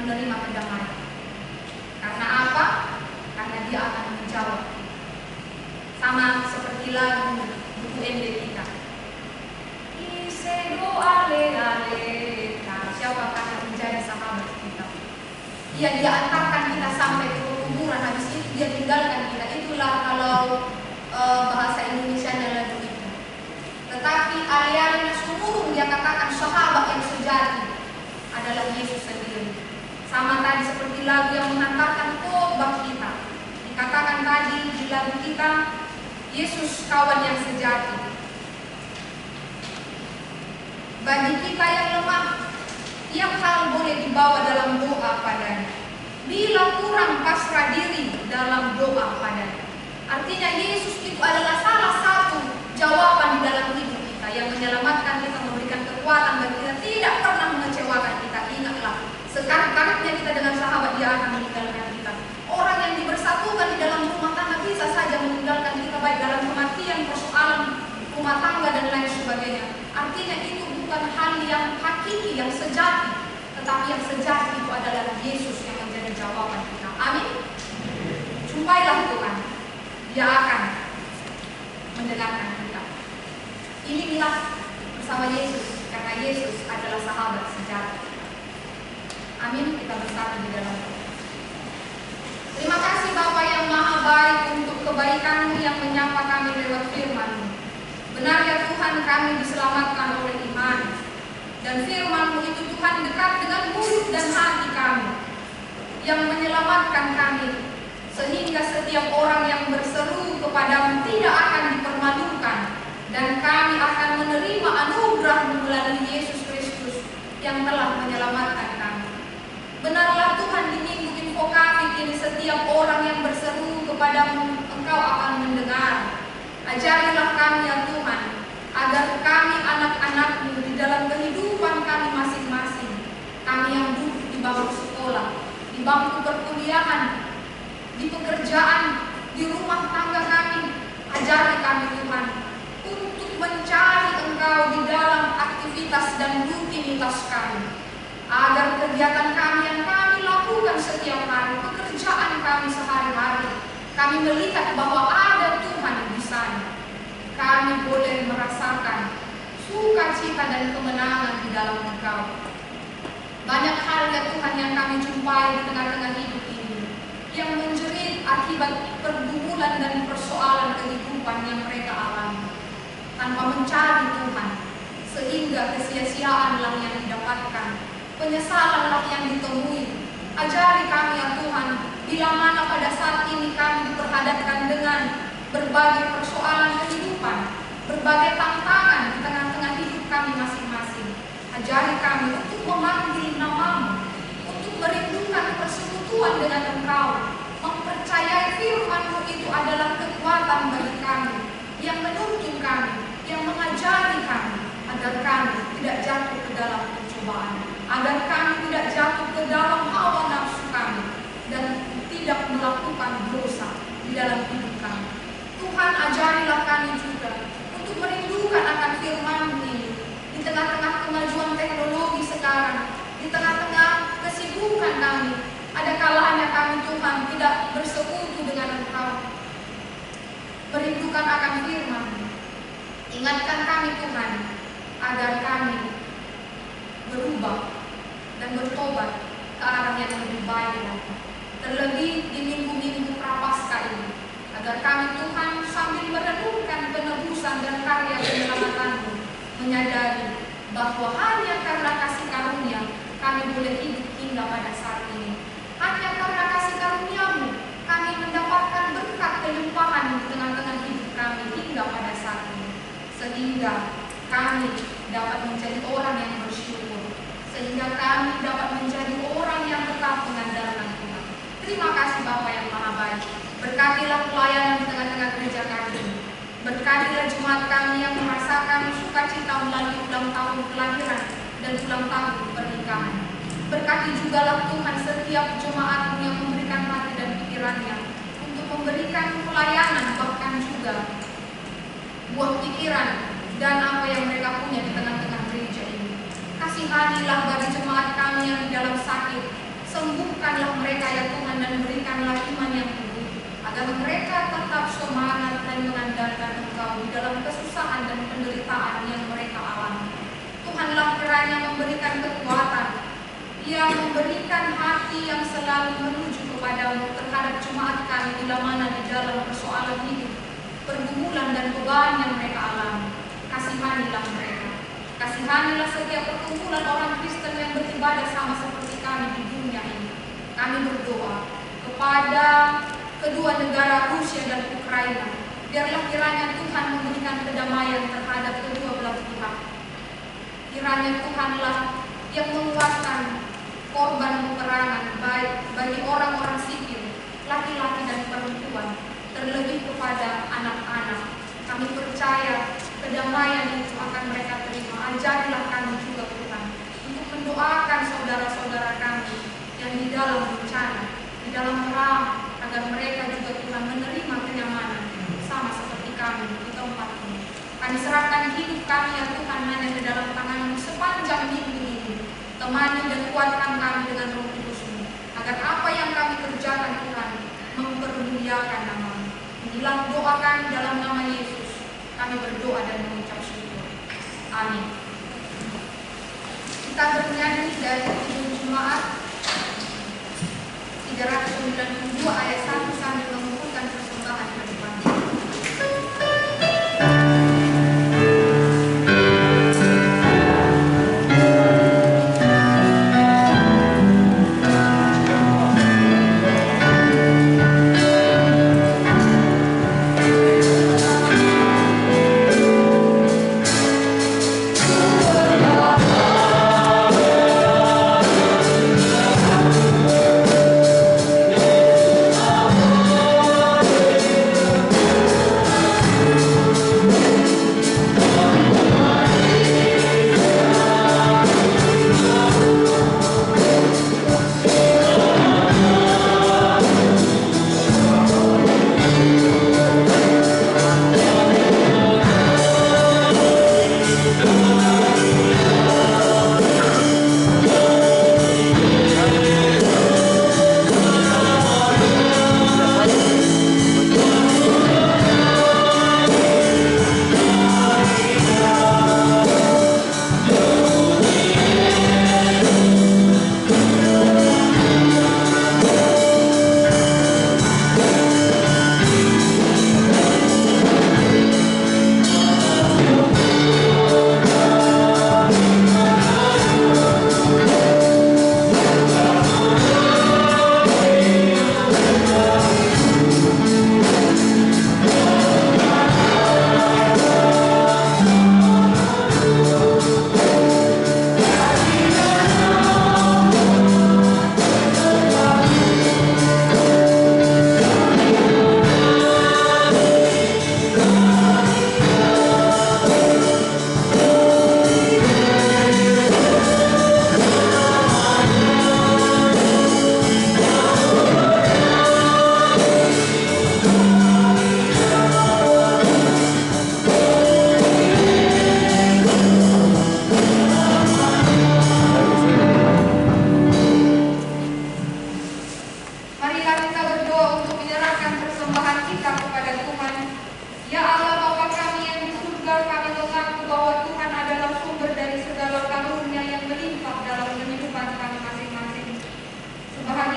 menerima kedamaian. Karena apa? Karena Dia akan menjawab. Sama seperti lagu buku MD kita. Isedo ale ale. Nah, siapa Dia antarkan kita sampai ke kuburan, habis itu dia tinggalkan kita. Itulah kalau bahasa Indonesianya lagu itu. Tetapi alih-alih sumurung dia katakan sahabat yang sejati adalah Yesus sendiri. Sama tadi seperti lagu yang mengatakan khotbah kita. Dikatakan tadi di lagu kita, Yesus kawan yang sejati. Bagi kita yang lemah, tiap hal boleh dibawa dalam doa padanya. Bila kurang, pasrah diri dalam doa padanya. Artinya Yesus itu adalah salah satu jawaban di dalam hidup kita yang menyelamatkan kita, memberikan kekuatan bagi kita, tidak pernah mengecewakan kita. Ingatlah, sekarang-karangnya kita dengan sahabat dia akan meninggalkan kita. Orang yang dibersatukan di dalam rumah tangga bisa saja meninggalkan kita, baik dalam kematian, persoalan rumah tangga dan lain sebagainya. Artinya itu bukan hal yang hakiki, yang sejati, tetapi yang sejati itu adalah Yesus yang menjadi jawaban kita. Amin. Jumpailah Tuhan, Dia akan mendengarkan kita. Inilah bersama Yesus, karena Yesus adalah sahabat sejati. Amin. Kita bersatu di dalam Tuhan. Terima kasih Bapa yang Maha Baik untuk kebaikan-Mu yang menyapa kami lewat firman-Mu. Benar ya Tuhan, kami diselamatkan oleh iman. Dan firman-Mu itu Tuhan dekat dengan mulut dan hati kami, yang menyelamatkan kami, sehingga setiap orang yang berseru kepada-Mu tidak akan dipermalukan, dan kami akan menerima anugerah-Mu melalui Yesus Kristus yang telah menyelamatkan kami. Benarlah Tuhan, di minggu Infokafik ini setiap orang yang berseru kepada-Mu, Engkau akan mendengar. Ajarilah kami ya Tuhan, agar kami anak-anak-Mu di dalam kehidupan kami masing-masing, kami yang duduk di bangku sekolah, di bangku perkuliahan, di pekerjaan, di rumah tangga kami, ajari kami Tuhan, untuk mencari Engkau di dalam aktivitas dan rutinitas kami, agar kegiatan kami yang kami lakukan setiap hari, pekerjaan kami sehari-hari, kami melihat bahwa ada Tuhan di sana. Kami boleh merasakan sukacita dan kemenangan di dalam Engkau. Banyak hal ya Tuhan yang kami jumpai di tengah-tengah hidup ini, yang menjerit akibat pergumulan dan persoalan kehidupan yang mereka alami, tanpa mencari Tuhan, sehingga kesia-siaanlah yang didapatkan, penyesalanlah yang ditemui. Ajari kami ya Tuhan, bila mana pada saat ini kami diperhadapkan dengan berbagai persoalan kehidupan, berbagai tantangan di tengah-tengah hidup kami masing-masing. Ajari kami untuk memanggil nama-Mu, untuk merindukan persekutuan dengan Engkau, mempercayai firman-Mu itu adalah kekuatan bagi kami, yang menuntun kami, yang mengajari kami, agar kami tidak jatuh ke dalam pencobaan, agar kami tidak jatuh ke dalam hawa nafsu kami, dan tidak melakukan dosa di dalam hidup kami. Tuhan, ajarilah kami juga untuk merindukan akan firman-Mu ini. Di tengah-tengah kemajuan teknologi sekarang, di tengah-tengah kesibukan kami, ada kalanya kami Tuhan tidak bersekutu dengan Engkau, merindukan akan firman-Mu. Ingatkan kami Tuhan, agar kami berubah dan bertobat ke arah yang lebih baik lagi. Terlebih di minggu-minggu Prapaskah ini, agar kami Tuhan sambil merenungkan penebusan dan karya penyelamatan-Mu, menyadari bahwa hanya karena kasih karunia kami boleh hidup hingga pada saat ini. Hanya karena kasih karunia-Mu kami mendapatkan berkat kelimpahan di tengah-tengah hidup kami hingga pada saat ini, sehingga kami dapat menjadi orang yang bersyukur, sehingga kami dapat menjadi orang yang tetap mengandalkan Tuhan. Terima kasih Bapa yang Maha Baik. Berkatilah pelayanan di tengah-tengah gereja kami ini. Berkatilah jemaat kami yang merasakan sukacita melalui ulang tahun kelahiran dan ulang tahun pernikahan. Berkati jugalah Tuhan setiap jemaat yang memberikan hati dan pikirannya untuk memberikan pelayanan, bahkan juga buah pikiran dan apa yang mereka punya di tengah-tengah gereja ini. Kasihanilah bagi jemaat kami yang di dalam sakit. Sembuhkanlah mereka ya Tuhan, dan berikanlah iman yang teguh, agar mereka tetap semangat dan mengandalkan Engkau di dalam kesusahan dan penderitaan yang mereka alami. Tuhanlah kiranya memberikan kekuatan, yang memberikan hati yang selalu selalu menuju kepadamu terhadap jemaat kami bila mana di dalam persoalan hidup, pergumulan dan beban yang mereka alami. Kasihanilah mereka. Kasihanilah setiap perkumpulan orang Kristen yang beribadah sama seperti kami di dunia ini. Kami berdoa kepada kedua negara Rusia dan Ukraina. Biarlah kiranya Tuhan memberikan kedamaian terhadap kedua belah pihak. Kiranya Tuhanlah yang menguatkan korban peperangan baik bagi orang-orang sipil, laki-laki dan perempuan, terlebih kepada anak-anak. Kami percaya kedamaian itu akan mereka terima. Ajarilah kami juga Tuhan untuk mendoakan saudara-saudara kami yang di dalam bencana, di dalam perang, agar mereka juga Tuhan menerima kenyamanan sama seperti kami di tempat ini. Kami serahkan hidup kami ya Tuhan hanya di dalam tangan-Mu sepanjang minggu ini. Temani dan kuatkan kami dengan Roh Kudus-Mu, agar apa yang kami kerjakan Tuhan mempermuliakan nama-Mu. Inilah doa kami dalam nama Yesus. Kami berdoa dan mengucap syukur. Amin. Kita bernyanyi dari Kidung Jemaat 392 ayat 1 sambil mengumpulkan persembahan ke depan.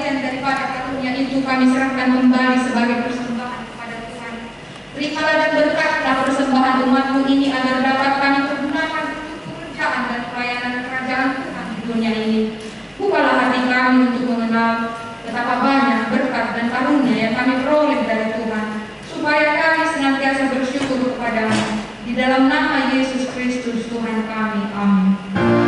Daripada karunia itu kami serahkan kembali sebagai persembahan kepada Tuhan. Terimalah dan berkatlah persembahan umat-Mu ini agar dapat kami pergunakan untuk pekerjaan dan pelayanan kerajaan Tuhan di dunia ini. Bukalah hati kami untuk mengenal betapa banyak berkat dan karunia yang kami peroleh dari Tuhan, supaya kami senantiasa bersyukur kepada-Mu. Di dalam nama Yesus Kristus Tuhan kami. Amin. Amen.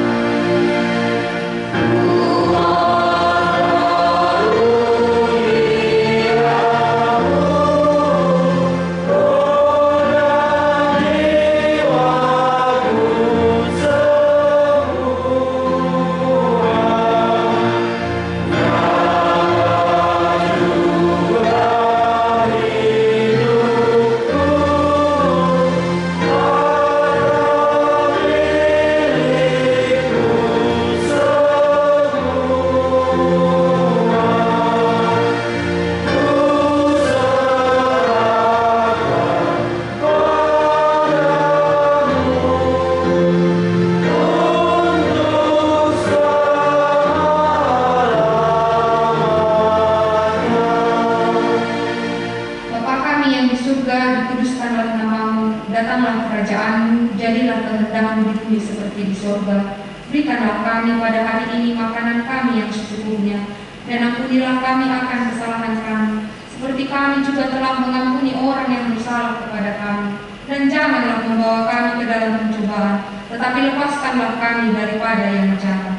kepadamu di bumi seperti di sorga. Berikanlah kami pada hari ini makanan kami yang secukupnya, dan ampunilah kami akan kesalahan kami, seperti kami juga telah mengampuni orang yang bersalah kepada kami. Dan janganlah membawa kami ke dalam pencobaan, tetapi lepaskanlah kami daripada yang jahat.